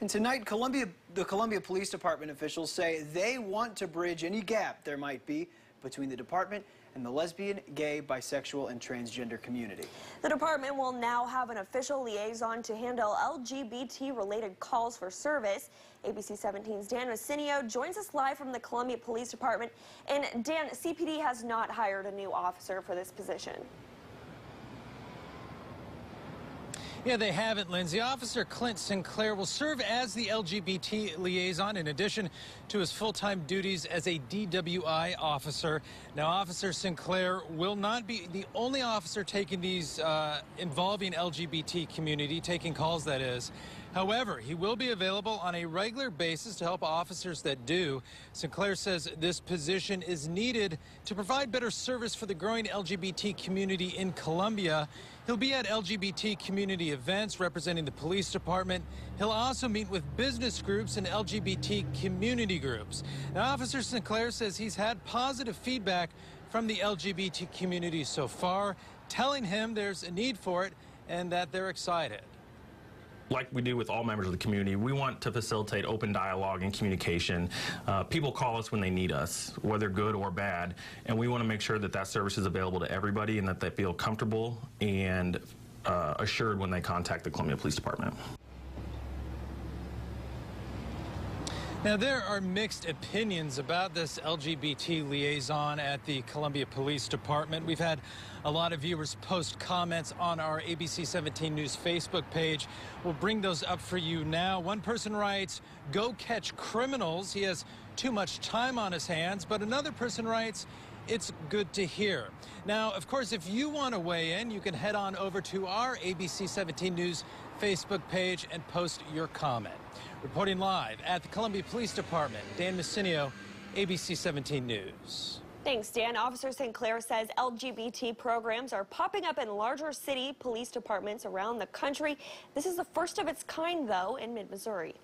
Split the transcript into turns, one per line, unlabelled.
And tonight, the Columbia Police Department officials say they want to bridge any gap there might be between the department and the lesbian, gay, bisexual, and transgender community.
The department will now have an official liaison to handle LGBT-related calls for service. ABC 17's Dan Macinio joins us live from the Columbia Police Department. And Dan, CPD has not hired a new officer for this position.
Yeah, they haven't, Lindsay. Officer Clint Sinclair will serve as the LGBT liaison in addition to his full-time duties as a DWI officer. Now, Officer Sinclair will not be the only officer taking these involving LGBT community, taking calls, that is. However, he will be available on a regular basis to help officers that do. Sinclair says this position is needed to provide better service for the growing LGBT community in Columbia. He'll be at LGBT community events representing the police department. He'll also meet with business groups and LGBT community groups. Now, Officer Sinclair says he's had positive feedback from the LGBT community so far, telling him there's a need for it and that they're excited.
Like we do with all members of the community, we want to facilitate open dialogue and communication. People call us when they need us, whether good or bad, and we want to make sure that that service is available to everybody and that they feel comfortable and assured when they contact the Columbia Police Department.
Now, there are mixed opinions about this LGBT liaison at the Columbia Police Department. We've had a lot of viewers post comments on our ABC 17 News Facebook page. We'll bring those up for you now. One person writes, "Go catch criminals. He has too much time on his hands." But another person writes, "It's good to hear." Now, of course, if you want to weigh in, you can head on over to our ABC 17 News Facebook page and post your comment. Reporting live at the Columbia Police Department, Dan Macinio, ABC 17 News.
Thanks, Dan. Officer Sinclair says LGBT programs are popping up in larger city police departments around the country. This is the first of its kind, though, in mid-Missouri.